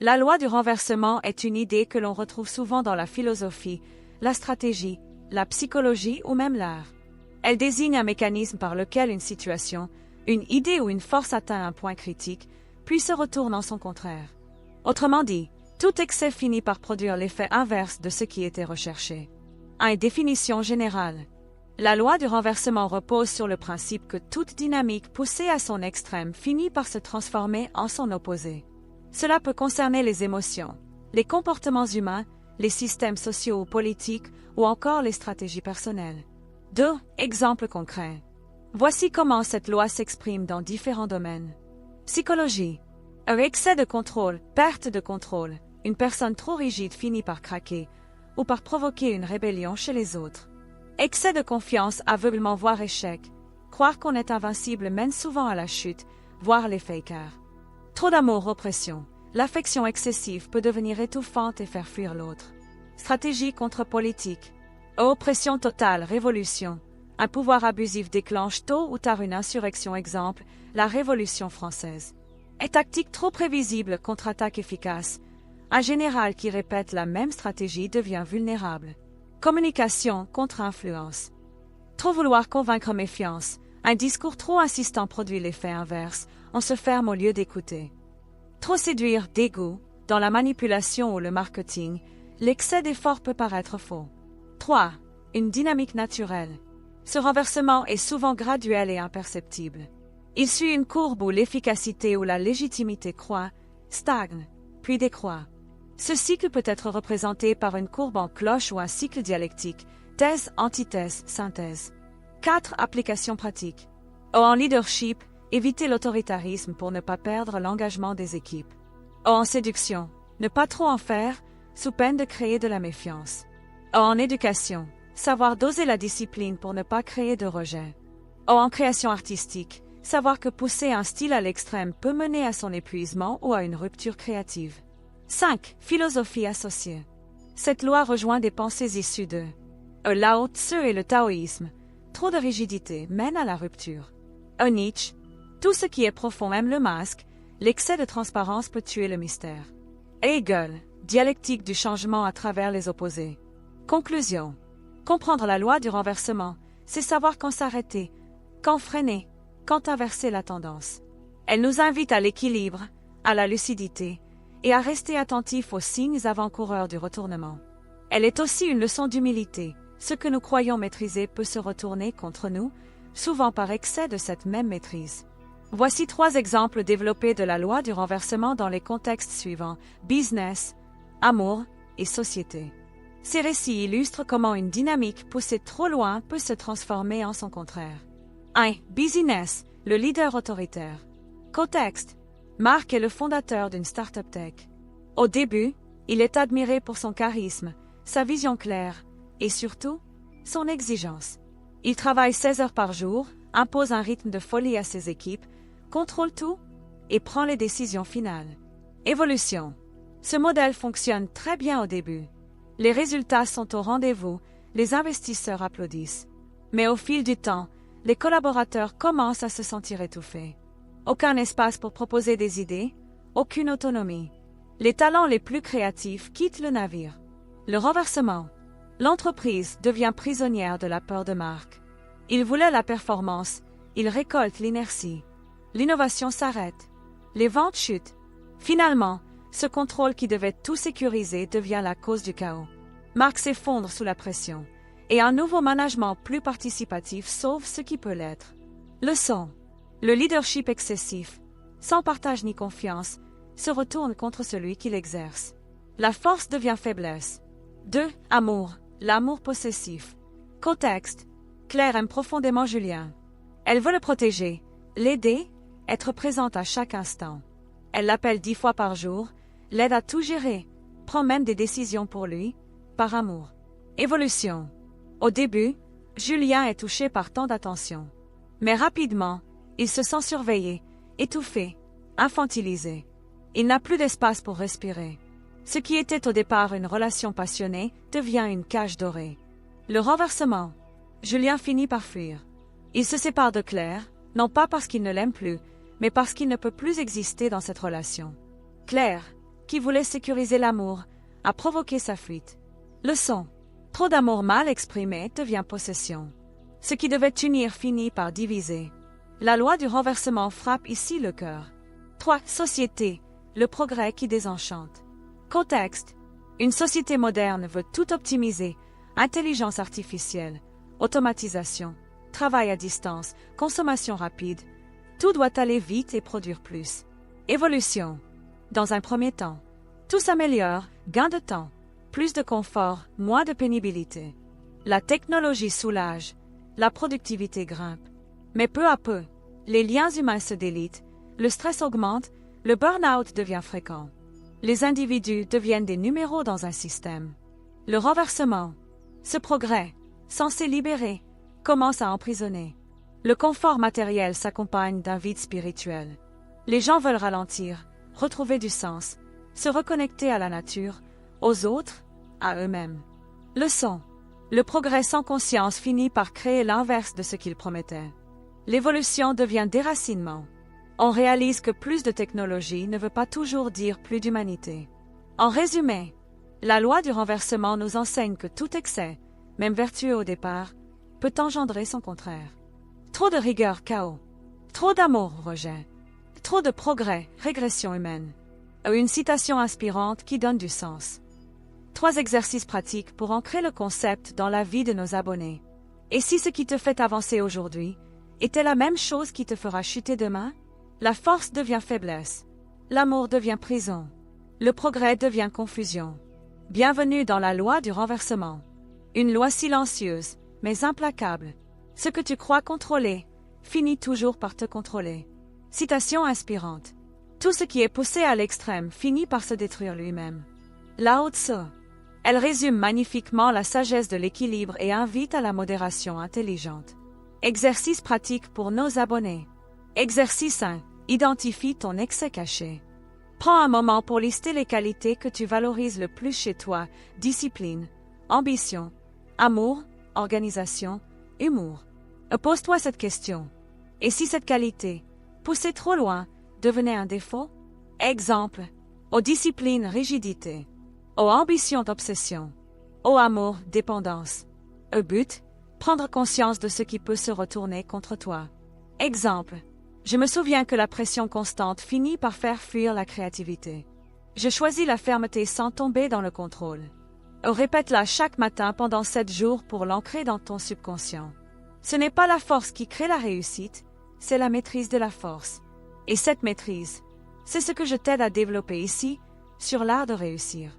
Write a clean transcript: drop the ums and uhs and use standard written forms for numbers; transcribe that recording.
La loi du renversement est une idée que l'on retrouve souvent dans la philosophie, la stratégie, la psychologie ou même l'art. Elle désigne un mécanisme par lequel une situation, une idée ou une force atteint un point critique, puis se retourne en son contraire. Autrement dit, tout excès finit par produire l'effet inverse de ce qui était recherché. Une définition générale. La loi du renversement repose sur le principe que toute dynamique poussée à son extrême finit par se transformer en son opposé. Cela peut concerner les émotions, les comportements humains, les systèmes sociaux ou politiques ou encore les stratégies personnelles. 2 exemples concrets. Voici comment cette loi s'exprime dans différents domaines. Psychologie. Un excès de contrôle, perte de contrôle, une personne trop rigide finit par craquer ou par provoquer une rébellion chez les autres. Excès de confiance, aveuglement voire échec. Croire qu'on est invincible mène souvent à la chute, voire l'effet écart. Trop d'amour, oppression. L'affection excessive peut devenir étouffante et faire fuir l'autre. Stratégie contre politique. Oppression totale, révolution. Un pouvoir abusif déclenche tôt ou tard une insurrection, exemple, la Révolution française. Et tactique trop prévisible, contre-attaque efficace. Un général qui répète la même stratégie devient vulnérable. Communication, contre-influence. Trop vouloir convaincre, méfiance. Un discours trop insistant produit l'effet inverse, on se ferme au lieu d'écouter. Trop séduire, dégoût. Dans la manipulation ou le marketing, l'excès d'effort peut paraître faux. 3. Une dynamique naturelle. Ce renversement est souvent graduel et imperceptible. Il suit une courbe où l'efficacité ou la légitimité croît, stagne, puis décroît. Ce cycle peut être représenté par une courbe en cloche ou un cycle dialectique, thèse, antithèse, synthèse. 4. Applications pratiques. En leadership, éviter l'autoritarisme pour ne pas perdre l'engagement des équipes. En séduction, ne pas trop en faire, sous peine de créer de la méfiance. En éducation, savoir doser la discipline pour ne pas créer de rejet. En création artistique, savoir que pousser un style à l'extrême peut mener à son épuisement ou à une rupture créative. 5. Philosophie associée. Cette loi rejoint des pensées issues de Lao Tzu et le taoïsme. Trop de rigidité mène à la rupture. Nietzsche. Tout ce qui est profond aime le masque, l'excès de transparence peut tuer le mystère. Hegel. Dialectique du changement à travers les opposés. Conclusion. Comprendre la loi du renversement, c'est savoir quand s'arrêter, quand freiner, quand inverser la tendance. Elle nous invite à l'équilibre, à la lucidité, et à rester attentifs aux signes avant-coureurs du retournement. Elle est aussi une leçon d'humilité. Ce que nous croyons maîtriser peut se retourner contre nous, souvent par excès de cette même maîtrise. Voici 3 exemples développés de la loi du renversement dans les contextes suivants: business, amour et société. Ces récits illustrent comment une dynamique poussée trop loin peut se transformer en son contraire. 1. Business, le leader autoritaire. Contexte. Mark est le fondateur d'une start-up tech. Au début, il est admiré pour son charisme, sa vision claire et surtout, son exigence. Il travaille 16 heures par jour, impose un rythme de folie à ses équipes, contrôle tout et prend les décisions finales. Évolution. Ce modèle fonctionne très bien au début. Les résultats sont au rendez-vous, les investisseurs applaudissent. Mais au fil du temps, les collaborateurs commencent à se sentir étouffés. Aucun espace pour proposer des idées, aucune autonomie. Les talents les plus créatifs quittent le navire. Le renversement. L'entreprise devient prisonnière de la peur de Mark. Il voulait la performance, il récolte l'inertie. L'innovation s'arrête. Les ventes chutent. Finalement, ce contrôle qui devait tout sécuriser devient la cause du chaos. Mark s'effondre sous la pression, et un nouveau management plus participatif sauve ce qui peut l'être. Leçon. Le leadership excessif, sans partage ni confiance, se retourne contre celui qui l'exerce. La force devient faiblesse. 2. Amour, l'amour possessif. Contexte. Claire aime profondément Julien. Elle veut le protéger, l'aider, être présente à chaque instant. Elle l'appelle 10 fois par jour, l'aide à tout gérer, prend même des décisions pour lui, par amour. Évolution. Au début, Julien est touché par tant d'attention. Mais rapidement, il se sent surveillé, étouffé, infantilisé. Il n'a plus d'espace pour respirer. Ce qui était au départ une relation passionnée devient une cage dorée. Le renversement. Julien finit par fuir. Il se sépare de Claire, non pas parce qu'il ne l'aime plus, mais parce qu'il ne peut plus exister dans cette relation. Claire, qui voulait sécuriser l'amour, a provoqué sa fuite. Leçon. Trop d'amour mal exprimé devient possession. Ce qui devait unir finit par diviser. La loi du renversement frappe ici le cœur. 3. Société. Le progrès qui désenchante. Contexte. Une société moderne veut tout optimiser. Intelligence artificielle, automatisation, travail à distance, consommation rapide. Tout doit aller vite et produire plus. Évolution. Dans un premier temps, tout s'améliore, gain de temps, plus de confort, moins de pénibilité. La technologie soulage, la productivité grimpe. Mais peu à peu, les liens humains se délitent, le stress augmente, le burn-out devient fréquent. Les individus deviennent des numéros dans un système. Le renversement, ce progrès, censé libérer, commence à emprisonner. Le confort matériel s'accompagne d'un vide spirituel. Les gens veulent ralentir, retrouver du sens, se reconnecter à la nature, aux autres, à eux-mêmes. Leçon. Le progrès sans conscience finit par créer l'inverse de ce qu'il promettait. L'évolution devient déracinement. On réalise que plus de technologie ne veut pas toujours dire plus d'humanité. En résumé, la loi du renversement nous enseigne que tout excès, même vertueux au départ, peut engendrer son contraire. Trop de rigueur, chaos. Trop d'amour, rejet. Trop de progrès, régression humaine. Une citation inspirante qui donne du sens. 3 exercices pratiques pour ancrer le concept dans la vie de nos abonnés. Et si ce qui te fait avancer aujourd'hui était la même chose qui te fera chuter demain? La force devient faiblesse. L'amour devient prison. Le progrès devient confusion. Bienvenue dans la loi du renversement. Une loi silencieuse, mais implacable. Ce que tu crois contrôler, finit toujours par te contrôler. Citation inspirante. Tout ce qui est poussé à l'extrême finit par se détruire lui-même. Lao Tzu. Elle résume magnifiquement la sagesse de l'équilibre et invite à la modération intelligente. Exercice pratique pour nos abonnés. Exercice 1. Identifie ton excès caché. Prends un moment pour lister les qualités que tu valorises le plus chez toi. Discipline, ambition, amour, organisation, humour. Pose-toi cette question. Et si cette qualité, poussée trop loin, devenait un défaut? Exemple. Aux disciplines, rigidité. Aux ambitions, obsession. Au amour, dépendance. Au but, prendre conscience de ce qui peut se retourner contre toi. Exemple. Je me souviens que la pression constante finit par faire fuir la créativité. Je choisis la fermeté sans tomber dans le contrôle. Répète-la chaque matin pendant 7 jours pour l'ancrer dans ton subconscient. Ce n'est pas la force qui crée la réussite, c'est la maîtrise de la force. Et cette maîtrise, c'est ce que je t'aide à développer ici, sur l'art de réussir.